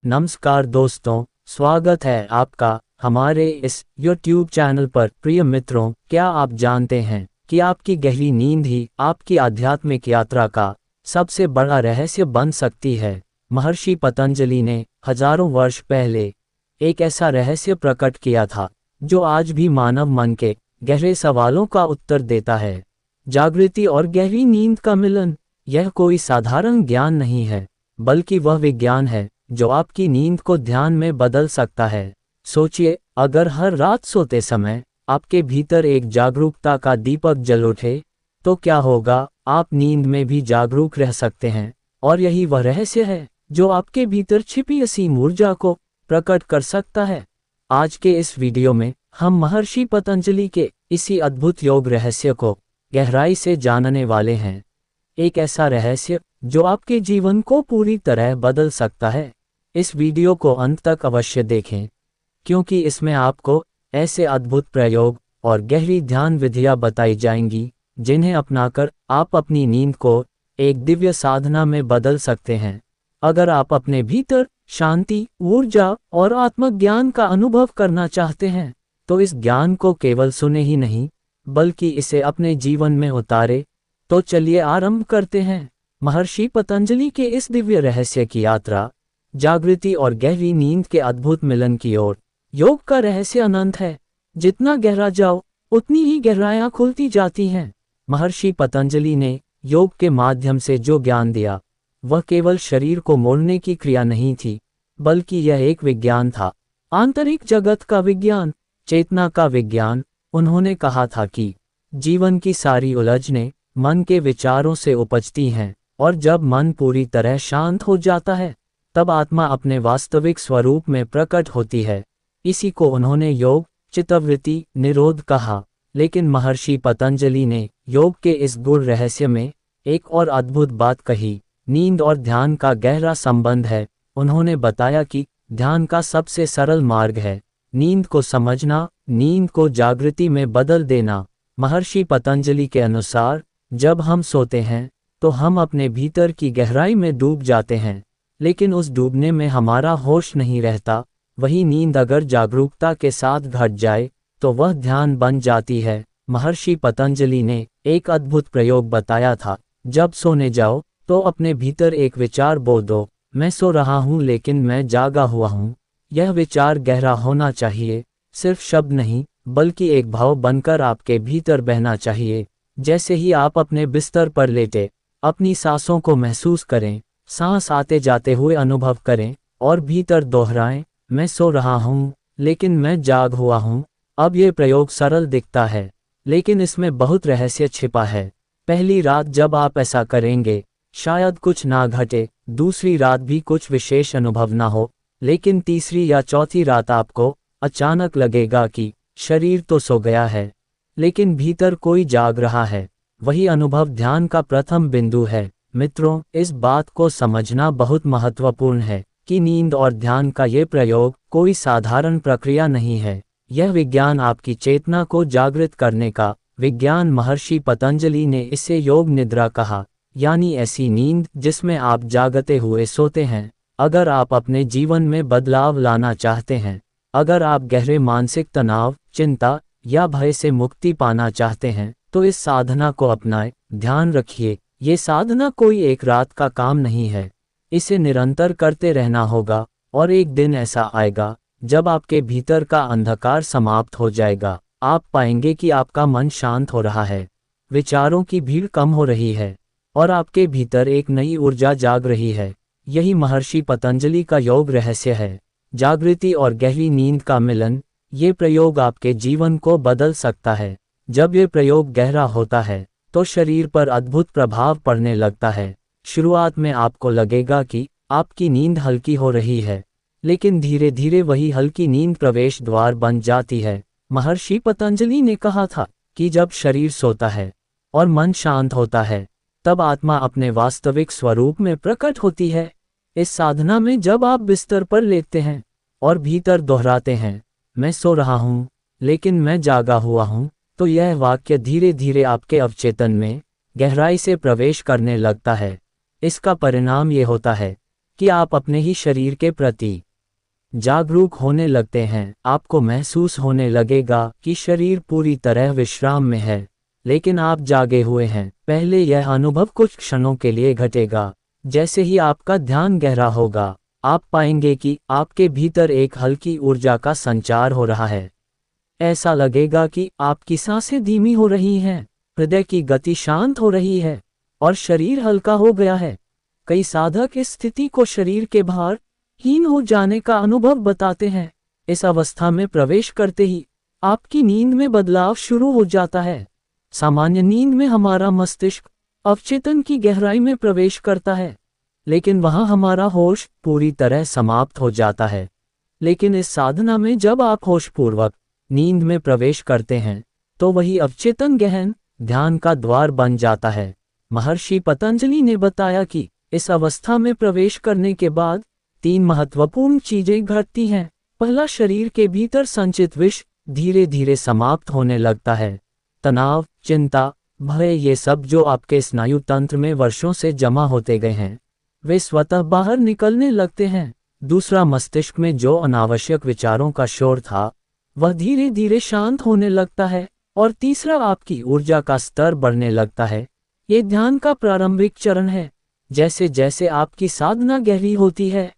नमस्कार दोस्तों, स्वागत है आपका हमारे इस YouTube चैनल पर। प्रिय मित्रों, क्या आप जानते हैं कि आपकी गहरी नींद ही आपकी आध्यात्मिक यात्रा का सबसे बड़ा रहस्य बन सकती है। महर्षि पतंजलि ने हजारों वर्ष पहले एक ऐसा रहस्य प्रकट किया था जो आज भी मानव मन के गहरे सवालों का उत्तर देता है। जागृति और गहरी नींद का मिलन, यह कोई साधारण ज्ञान नहीं है, बल्कि वह विज्ञान है जो आपकी नींद को ध्यान में बदल सकता है। सोचिए, अगर हर रात सोते समय आपके भीतर एक जागरूकता का दीपक जल उठे, तो क्या होगा? आप नींद में भी जागरूक रह सकते हैं। और यही वह रहस्य है जो आपके भीतर छिपी असीम ऊर्जा को प्रकट कर सकता है। आज के इस वीडियो में हम महर्षि पतंजलि के इसी अद्भुत योग रहस्य को गहराई से जानने वाले हैं। एक ऐसा रहस्य जो आपके जीवन को पूरी तरह बदल सकता है। इस वीडियो को अंत तक अवश्य देखें, क्योंकि इसमें आपको ऐसे अद्भुत प्रयोग और गहरी ध्यान विधियां बताई जाएंगी जिन्हें अपनाकर आप अपनी नींद को एक दिव्य साधना में बदल सकते हैं। अगर आप अपने भीतर शांति, ऊर्जा और आत्मज्ञान का अनुभव करना चाहते हैं, तो इस ज्ञान को केवल सुने ही नहीं, बल्कि इसे अपने जीवन में उतारे। तो चलिए आरंभ करते हैं महर्षि पतंजलि के इस दिव्य रहस्य की यात्रा, जागृति और गहरी नींद के अद्भुत मिलन की ओर। योग का रहस्य अनंत है। जितना गहरा जाओ, उतनी ही गहराइयां खुलती जाती हैं। महर्षि पतंजलि ने योग के माध्यम से जो ज्ञान दिया, वह केवल शरीर को मोड़ने की क्रिया नहीं थी, बल्कि यह एक विज्ञान था, आंतरिक जगत का विज्ञान, चेतना का विज्ञान। उन्होंने कहा था कि जीवन की सारी उलझनें मन के विचारों से उपजती हैं, और जब मन पूरी तरह शांत हो जाता है, तब आत्मा अपने वास्तविक स्वरूप में प्रकट होती है। इसी को उन्होंने योग, चित्तवृत्ति, निरोध कहा। लेकिन महर्षि पतंजलि ने योग के इस गूढ़ रहस्य में एक और अद्भुत बात कही। नींद और ध्यान का गहरा संबंध है। उन्होंने बताया कि ध्यान का सबसे सरल मार्ग है नींद को समझना, नींद को जागृति में बदल देना। महर्षि पतंजलि के अनुसार जब हम सोते हैं तो हम अपने भीतर की गहराई में डूब जाते हैं, लेकिन उस डूबने में हमारा होश नहीं रहता। वही नींद अगर जागरूकता के साथ घट जाए तो वह ध्यान बन जाती है। महर्षि पतंजलि ने एक अद्भुत प्रयोग बताया था। जब सोने जाओ तो अपने भीतर एक विचार बो दो, मैं सो रहा हूँ लेकिन मैं जागा हुआ हूँ। यह विचार गहरा होना चाहिए, सिर्फ शब्द नहीं, बल्कि एक भाव बनकर आपके भीतर बहना चाहिए। जैसे ही आप अपने बिस्तर पर लेटे, अपनी सांसों को महसूस करें, सांस आते जाते हुए अनुभव करें और भीतर दोहराएं, मैं सो रहा हूँ लेकिन मैं जाग हुआ हूँ। अब ये प्रयोग सरल दिखता है, लेकिन इसमें बहुत रहस्य छिपा है। पहली रात जब आप ऐसा करेंगे, शायद कुछ ना घटे, दूसरी रात भी कुछ विशेष अनुभव ना हो, लेकिन तीसरी या चौथी रात आपको अचानक लगेगा कि शरीर तो सो गया है, लेकिन भीतर कोई जाग रहा है। वही अनुभव ध्यान का प्रथम बिंदु है। मित्रों, इस बात को समझना बहुत महत्वपूर्ण है कि नींद और ध्यान का ये प्रयोग कोई साधारण प्रक्रिया नहीं है। यह विज्ञान आपकी चेतना को जागृत करने का विज्ञान। महर्षि पतंजलि ने इसे योग निद्रा कहा, यानी ऐसी नींद जिसमें आप जागते हुए सोते हैं। अगर आप अपने जीवन में बदलाव लाना चाहते हैं, अगर आप गहरे मानसिक तनाव, चिंता या भय से मुक्ति पाना चाहते हैं, तो इस साधना को अपनाएं। ध्यान रखिए, ये साधना कोई एक रात का काम नहीं है। इसे निरंतर करते रहना होगा, और एक दिन ऐसा आएगा जब आपके भीतर का अंधकार समाप्त हो जाएगा। आप पाएंगे कि आपका मन शांत हो रहा है, विचारों की भीड़ कम हो रही है, और आपके भीतर एक नई ऊर्जा जाग रही है। यही महर्षि पतंजलि का योग रहस्य है। जागृति और गहरी नींद का मिलन, ये प्रयोग आपके जीवन को बदल सकता है। जब ये प्रयोग गहरा होता है तो शरीर पर अद्भुत प्रभाव पड़ने लगता है। शुरुआत में आपको लगेगा कि आपकी नींद हल्की हो रही है, लेकिन धीरे धीरे वही हल्की नींद प्रवेश द्वार बन जाती है। महर्षि पतंजलि ने कहा था कि जब शरीर सोता है और मन शांत होता है, तब आत्मा अपने वास्तविक स्वरूप में प्रकट होती है। इस साधना में जब आप बिस्तर पर लेटते हैं और भीतर दोहराते हैं, मैं सो रहा हूँ लेकिन मैं जागा हुआ हूँ, तो यह वाक्य धीरे धीरे आपके अवचेतन में गहराई से प्रवेश करने लगता है। इसका परिणाम ये होता है कि आप अपने ही शरीर के प्रति जागरूक होने लगते हैं। आपको महसूस होने लगेगा कि शरीर पूरी तरह विश्राम में है, लेकिन आप जागे हुए हैं। पहले यह अनुभव कुछ क्षणों के लिए घटेगा। जैसे ही आपका ध्यान गहरा होगा, आप पाएंगे कि आपके भीतर एक हल्की ऊर्जा का संचार हो रहा है। ऐसा लगेगा कि आपकी सांसें धीमी हो रही हैं, हृदय की गति शांत हो रही है और शरीर हल्का हो गया है। कई साधक इस स्थिति को शरीर के भार हीन हो जाने का अनुभव बताते हैं। इस अवस्था में प्रवेश करते ही आपकी नींद में बदलाव शुरू हो जाता है। सामान्य नींद में हमारा मस्तिष्क अवचेतन की गहराई में प्रवेश करता है, लेकिन वहां हमारा होश पूरी तरह समाप्त हो जाता है। लेकिन इस साधना में जब आप होशपूर्वक नींद में प्रवेश करते हैं, तो वही अवचेतन गहन ध्यान का द्वार बन जाता है। महर्षि पतंजलि ने बताया कि इस अवस्था में प्रवेश करने के बाद 3 महत्वपूर्ण चीजें घटती हैं। पहला, शरीर के भीतर संचित विष धीरे धीरे समाप्त होने लगता है। तनाव, चिंता, भय, ये सब जो आपके स्नायु तंत्र में वर्षों से जमा होते गए हैं, वे स्वतः बाहर निकलने लगते हैं। दूसरा, मस्तिष्क में जो अनावश्यक विचारों का शोर था, वह धीरे धीरे शांत होने लगता है। और तीसरा, आपकी ऊर्जा का स्तर बढ़ने लगता है। ये ध्यान का प्रारंभिक चरण है। जैसे जैसे आपकी साधना गहरी होती है,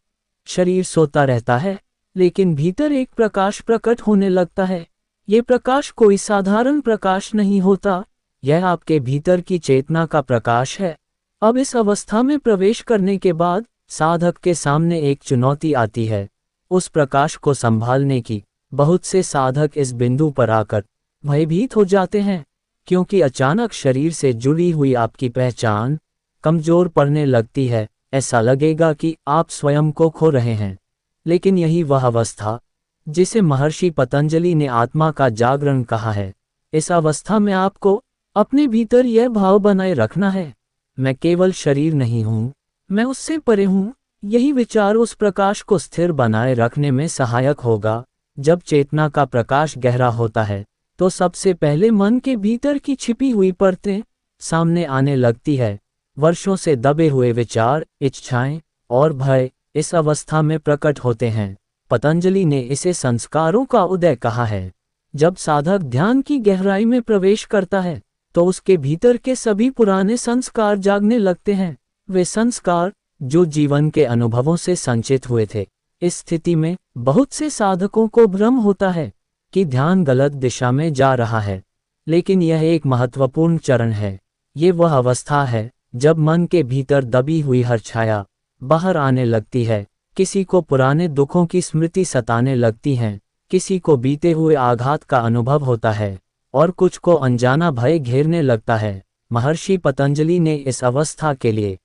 शरीर सोता रहता है, लेकिन भीतर एक प्रकाश प्रकट होने लगता है। ये प्रकाश कोई साधारण प्रकाश नहीं होता, यह आपके भीतर की चेतना का प्रकाश है। अब इस अवस्था में प्रवेश करने के बाद साधक के सामने एक चुनौती आती है, उस प्रकाश को संभालने की। बहुत से साधक इस बिंदु पर आकर भयभीत हो जाते हैं, क्योंकि अचानक शरीर से जुड़ी हुई आपकी पहचान कमजोर पड़ने लगती है। ऐसा लगेगा कि आप स्वयं को खो रहे हैं। लेकिन यही वह अवस्था जिसे महर्षि पतंजलि ने आत्मा का जागरण कहा है। इस अवस्था में आपको अपने भीतर यह भाव बनाए रखना है, मैं केवल शरीर नहीं हूँ, मैं उससे परे हूँ। यही विचार उस प्रकाश को स्थिर बनाए रखने में सहायक होगा। जब चेतना का प्रकाश गहरा होता है, तो सबसे पहले मन के भीतर की छिपी हुई परतें सामने आने लगती है। वर्षों से दबे हुए विचार, इच्छाएं और भय इस अवस्था में प्रकट होते हैं। पतंजलि ने इसे संस्कारों का उदय कहा है। जब साधक ध्यान की गहराई में प्रवेश करता है, तो उसके भीतर के सभी पुराने संस्कार जागने लगते हैं। वे संस्कार जो जीवन के अनुभवों से संचित हुए थे। इस स्थिति में बहुत से साधकों को भ्रम होता है कि ध्यान गलत दिशा में जा रहा है, लेकिन यह एक महत्वपूर्ण चरण है। ये वह अवस्था है जब मन के भीतर दबी हुई हर छाया बाहर आने लगती है। किसी को पुराने दुखों की स्मृति सताने लगती है, किसी को बीते हुए आघात का अनुभव होता है और कुछ को अनजाना भय घेरने लगता है। महर्षि पतंजलि ने इस अवस्था के लिए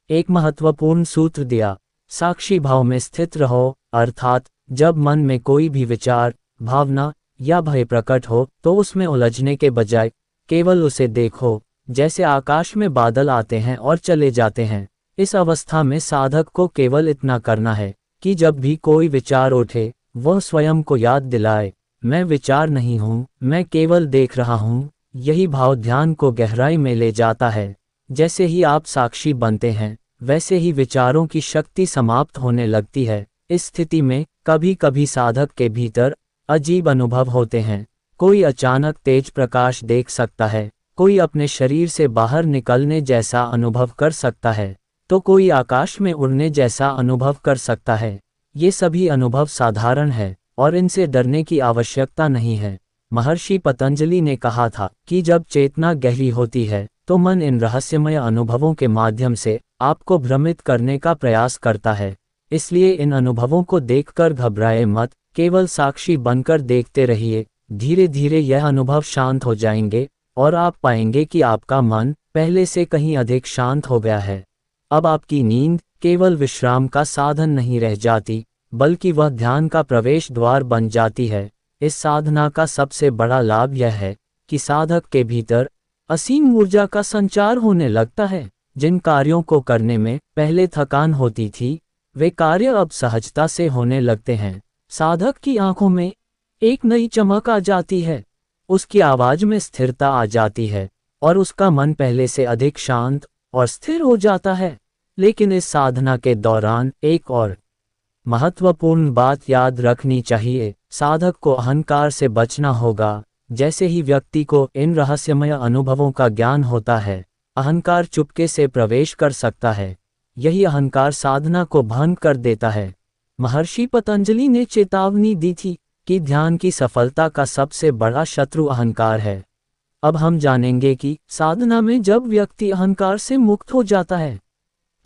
एक महत्वपूर्ण सूत्र दिया, साक्षी भाव में स्थित रहो। अर्थात जब मन में कोई भी विचार, भावना या भय प्रकट हो, तो उसमें उलझने के बजाय केवल उसे देखो, जैसे आकाश में बादल आते हैं और चले जाते हैं। इस अवस्था में साधक को केवल इतना करना है कि जब भी कोई विचार उठे, वह स्वयं को याद दिलाए, मैं विचार नहीं हूँ, मैं केवल देख रहा हूँ। यही भाव ध्यान को गहराई में ले जाता है। जैसे ही आप साक्षी बनते हैं, वैसे ही विचारों की शक्ति समाप्त होने लगती है। इस स्थिति में कभी कभी साधक के भीतर अजीब अनुभव होते हैं। कोई अचानक तेज प्रकाश देख सकता है, कोई अपने शरीर से बाहर निकलने जैसा अनुभव कर सकता है, तो कोई आकाश में उड़ने जैसा अनुभव कर सकता है। ये सभी अनुभव साधारण है और इनसे डरने की आवश्यकता नहीं है। महर्षि पतंजलि ने कहा था कि जब चेतना गहरी होती है, तो मन इन रहस्यमय अनुभवों के माध्यम से आपको भ्रमित करने का प्रयास करता है। इसलिए इन अनुभवों को देखकर घबराए मत, केवल साक्षी बनकर देखते रहिए। धीरे धीरे यह अनुभव शांत हो जाएंगे और आप पाएंगे कि आपका मन पहले से कहीं अधिक शांत हो गया है। अब आपकी नींद केवल विश्राम का साधन नहीं रह जाती, बल्कि वह ध्यान का प्रवेश द्वार बन जाती है। इस साधना का सबसे बड़ा लाभ यह है कि साधक के भीतर असीम ऊर्जा का संचार होने लगता है। जिन कार्यों को करने में पहले थकान होती थी, वे कार्य अब सहजता से होने लगते हैं। साधक की आंखों में एक नई चमक आ जाती है, उसकी आवाज में स्थिरता आ जाती है और उसका मन पहले से अधिक शांत और स्थिर हो जाता है। लेकिन इस साधना के दौरान एक और महत्वपूर्ण बात याद रखनी चाहिए, साधक को अहंकार से बचना होगा। जैसे ही व्यक्ति को इन रहस्यमय अनुभवों का ज्ञान होता है, अहंकार चुपके से प्रवेश कर सकता है। यही अहंकार साधना को भंग कर देता है। महर्षि पतंजलि ने चेतावनी दी थी कि ध्यान की सफलता का सबसे बड़ा शत्रु अहंकार है। अब हम जानेंगे कि साधना में जब व्यक्ति अहंकार से मुक्त हो जाता है,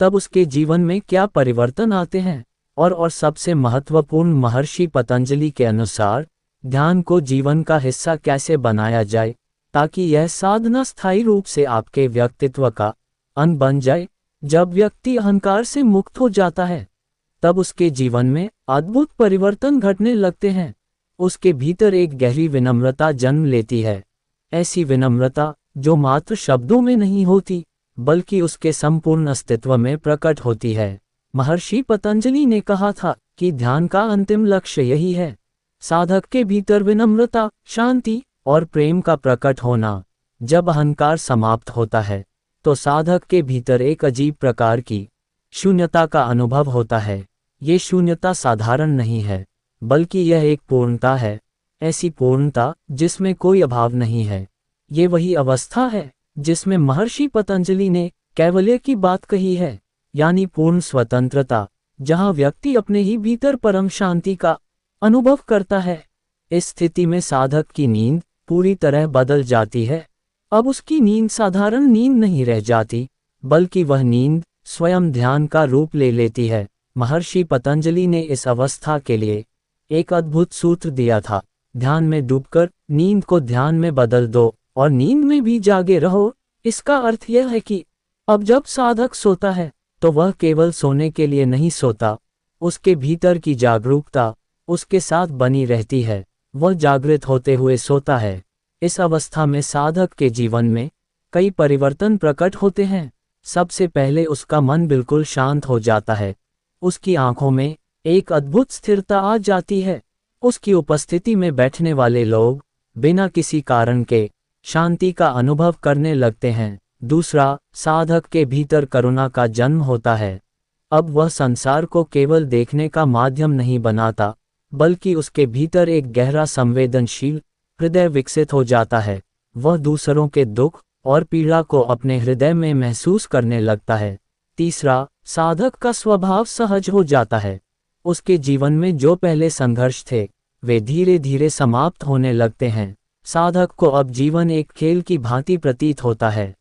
तब उसके जीवन में क्या परिवर्तन आते हैं। और सबसे महत्वपूर्ण, महर्षि पतंजलि के अनुसार ध्यान को जीवन का हिस्सा कैसे बनाया जाए ताकि यह साधना स्थायी रूप से आपके व्यक्तित्व का अंग बन जाए। जब व्यक्ति अहंकार से मुक्त हो जाता है, तब उसके जीवन में अद्भुत परिवर्तन घटने लगते हैं। उसके भीतर एक गहरी विनम्रता जन्म लेती है, ऐसी विनम्रता जो मात्र शब्दों में नहीं होती बल्कि उसके संपूर्ण अस्तित्व में प्रकट होती है। महर्षि पतंजलि ने कहा था कि ध्यान का अंतिम लक्ष्य यही है, साधक के भीतर विनम्रता, शांति और प्रेम का प्रकट होना। जब अहंकार समाप्त होता है तो साधक के भीतर एक अजीब प्रकार की शून्यता का अनुभव होता है। ये शून्यता साधारण नहीं है, बल्कि यह एक पूर्णता है, ऐसी पूर्णता जिसमें कोई अभाव नहीं है। ये वही अवस्था है जिसमें महर्षि पतंजलि ने कैवल्य की बात कही है, यानी पूर्ण स्वतंत्रता, जहां व्यक्ति अपने ही भीतर परम शांति का अनुभव करता है। इस स्थिति में साधक की नींद पूरी तरह बदल जाती है। अब उसकी नींद साधारण नींद नहीं रह जाती, बल्कि वह नींद स्वयं ध्यान का रूप ले लेती है। महर्षि पतंजलि ने इस अवस्था के लिए एक अद्भुत सूत्र दिया था, ध्यान में डूबकर नींद को ध्यान में बदल दो और नींद में भी जागे रहो। इसका अर्थ यह है कि अब जब साधक सोता है तो वह केवल सोने के लिए नहीं सोता, उसके भीतर की जागरूकता उसके साथ बनी रहती है, वह जागृत होते हुए सोता है। इस अवस्था में साधक के जीवन में कई परिवर्तन प्रकट होते हैं। सबसे पहले उसका मन बिल्कुल शांत हो जाता है, उसकी आंखों में एक अद्भुत स्थिरता आ जाती है। उसकी उपस्थिति में बैठने वाले लोग बिना किसी कारण के शांति का अनुभव करने लगते हैं। दूसरा, साधक के भीतर करुणा का जन्म होता है। अब वह संसार को केवल देखने का माध्यम नहीं बनाता, बल्कि उसके भीतर एक गहरा संवेदनशील हृदय विकसित हो जाता है। वह दूसरों के दुख और पीड़ा को अपने हृदय में महसूस करने लगता है। तीसरा, साधक का स्वभाव सहज हो जाता है। उसके जीवन में जो पहले संघर्ष थे वे धीरे धीरे समाप्त होने लगते हैं। साधक को अब जीवन एक खेल की भांति प्रतीत होता है।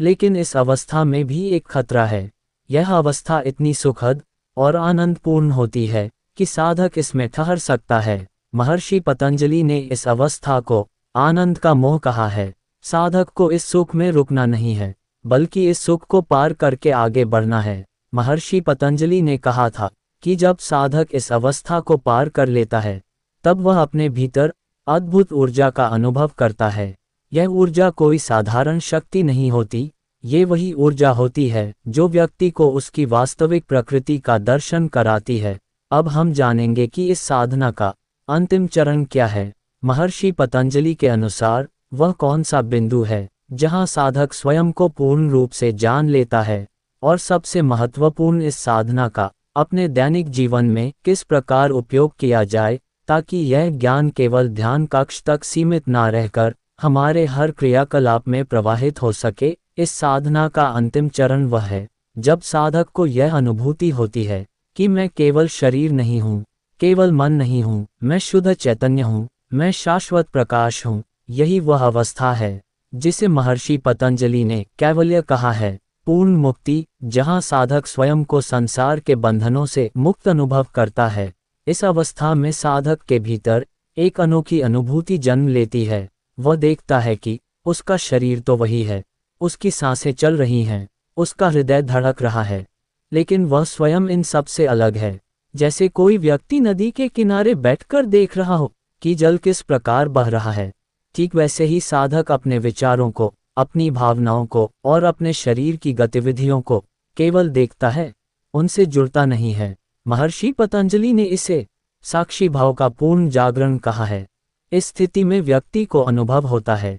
लेकिन इस अवस्था में भी एक खतरा है। यह अवस्था इतनी सुखद और आनंदपूर्ण होती है कि साधक इसमें ठहर सकता है। महर्षि पतंजलि ने इस अवस्था को आनंद का मोह कहा है। साधक को इस सुख में रुकना नहीं है, बल्कि इस सुख को पार करके आगे बढ़ना है। महर्षि पतंजलि ने कहा था कि जब साधक इस अवस्था को पार कर लेता है, तब वह अपने भीतर अद्भुत ऊर्जा का अनुभव करता है। यह ऊर्जा कोई साधारण शक्ति नहीं होती, ये वही ऊर्जा होती है जो व्यक्ति को उसकी वास्तविक प्रकृति का दर्शन कराती है। अब हम जानेंगे कि इस साधना का अंतिम चरण क्या है। महर्षि पतंजलि के अनुसार वह कौन सा बिंदु है जहां साधक स्वयं को पूर्ण रूप से जान लेता है। और सबसे महत्वपूर्ण, इस साधना का अपने दैनिक जीवन में किस प्रकार उपयोग किया जाए ताकि यह ज्ञान केवल ध्यान कक्ष तक सीमित ना रहकर हमारे हर क्रियाकलाप में प्रवाहित हो सके। इस साधना का अंतिम चरण वह है जब साधक को यह अनुभूति होती है कि मैं केवल शरीर नहीं हूँ, केवल मन नहीं हूँ, मैं शुद्ध चैतन्य हूँ, मैं शाश्वत प्रकाश हूँ। यही वह अवस्था है जिसे महर्षि पतंजलि ने कैवल्य कहा है, पूर्ण मुक्ति, जहाँ साधक स्वयं को संसार के बंधनों से मुक्त अनुभव करता है। इस अवस्था में साधक के भीतर एक अनोखी अनुभूति जन्म लेती है। वह देखता है कि उसका शरीर तो वही है, उसकी सांसें चल रही हैं, उसका हृदय धड़क रहा है, लेकिन वह स्वयं इन सब से अलग है। जैसे कोई व्यक्ति नदी के किनारे बैठकर देख रहा हो कि जल किस प्रकार बह रहा है, ठीक वैसे ही साधक अपने विचारों को, अपनी भावनाओं को और अपने शरीर की गतिविधियों को केवल देखता है, उनसे जुड़ता नहीं है। महर्षि पतंजलि ने इसे साक्षी भाव का पूर्ण जागरण कहा है। इस स्थिति में व्यक्ति को अनुभव होता है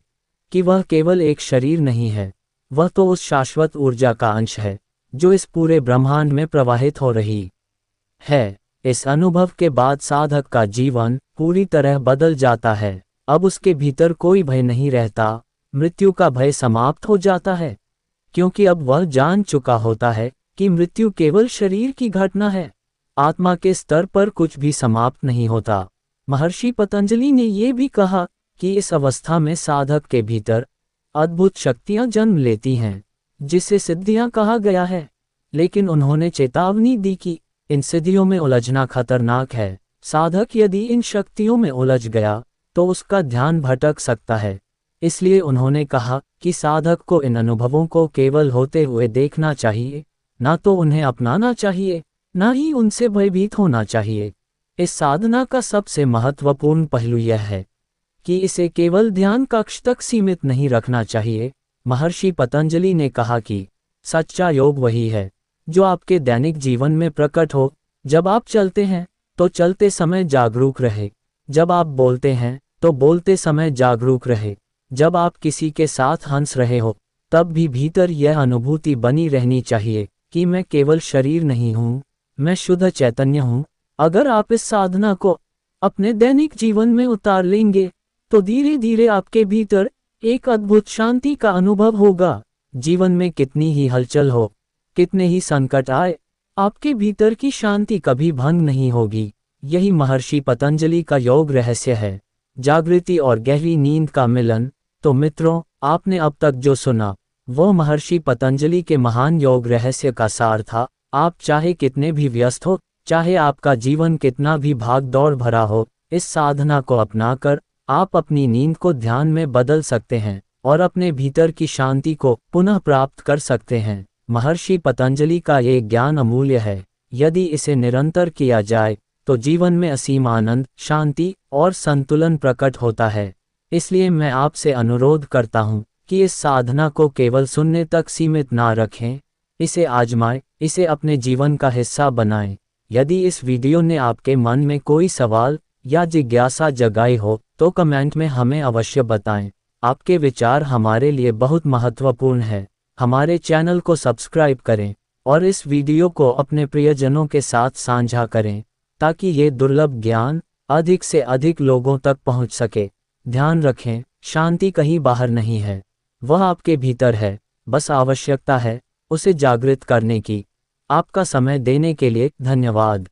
कि वह केवल एक शरीर नहीं है, वह तो उस शाश्वत ऊर्जा का अंश है जो इस पूरे ब्रह्मांड में प्रवाहित हो रही है। इस अनुभव के बाद साधक का जीवन पूरी तरह बदल जाता है। अब उसके भीतर कोई भय नहीं रहता, मृत्यु का भय समाप्त हो जाता है, क्योंकि अब वह जान चुका होता है कि मृत्यु केवल शरीर की घटना है। आत्मा के स्तर पर कुछ भी समाप्त नहीं होता। महर्षि पतंजलि ने यह भी कहा कि इस अवस्था में साधक के भीतर अद्भुत शक्तियां जन्म लेती हैं, जिसे सिद्धियां कहा गया है। लेकिन उन्होंने चेतावनी दी कि इन सिद्धियों में उलझना खतरनाक है। साधक यदि इन शक्तियों में उलझ गया तो उसका ध्यान भटक सकता है। इसलिए उन्होंने कहा कि साधक को इन अनुभवों को केवल होते हुए देखना चाहिए, ना तो उन्हें अपनाना चाहिए, ना ही उनसे भयभीत होना चाहिए। इस साधना का सबसे महत्वपूर्ण पहलू यह है कि इसे केवल ध्यान कक्ष तक सीमित नहीं रखना चाहिए। महर्षि पतंजलि ने कहा कि सच्चा योग वही है जो आपके दैनिक जीवन में प्रकट हो। जब आप चलते हैं तो चलते समय जागरूक रहे, जब आप बोलते हैं तो बोलते समय जागरूक रहे, जब आप किसी के साथ हंस रहे हो तब भी भीतर यह अनुभूति बनी रहनी चाहिए कि मैं केवल शरीर नहीं हूँ, मैं शुद्ध चैतन्य हूँ। अगर आप इस साधना को अपने दैनिक जीवन में उतार लेंगे तो धीरे धीरे आपके भीतर एक अद्भुत शांति का अनुभव होगा। जीवन में कितनी ही हलचल हो, कितने ही संकट आए, आपके भीतर की शांति कभी भंग नहीं होगी। यही महर्षि पतंजलि का योग रहस्य है, जागृति और गहरी नींद का मिलन। तो मित्रों, आपने अब तक जो सुना वो महर्षि पतंजलि के महान योग रहस्य का सार था। आप चाहे कितने भी व्यस्त हो, चाहे आपका जीवन कितना भी भाग दौड़ भरा हो, इस साधना को अपनाकर आप अपनी नींद को ध्यान में बदल सकते हैं और अपने भीतर की शांति को पुनः प्राप्त कर सकते हैं। महर्षि पतंजलि का ये ज्ञान अमूल्य है। यदि इसे निरंतर किया जाए तो जीवन में असीम आनंद, शांति और संतुलन प्रकट होता है। इसलिए मैं आपसे अनुरोध करता हूँ कि इस साधना को केवल सुनने तक सीमित ना रखें, इसे आजमाएं, इसे अपने जीवन का हिस्सा बनाएं। यदि इस वीडियो ने आपके मन में कोई सवाल या जिज्ञासा जगाई हो तो कमेंट में हमें अवश्य बताएं। आपके विचार हमारे लिए बहुत महत्वपूर्ण है। हमारे चैनल को सब्सक्राइब करें और इस वीडियो को अपने प्रियजनों के साथ साझा करें ताकि ये दुर्लभ ज्ञान अधिक से अधिक लोगों तक पहुंच सके। ध्यान रखें, शांति कहीं बाहर नहीं है, वह आपके भीतर है। बस आवश्यकता है उसे जागृत करने की। आपका समय देने के लिए धन्यवाद।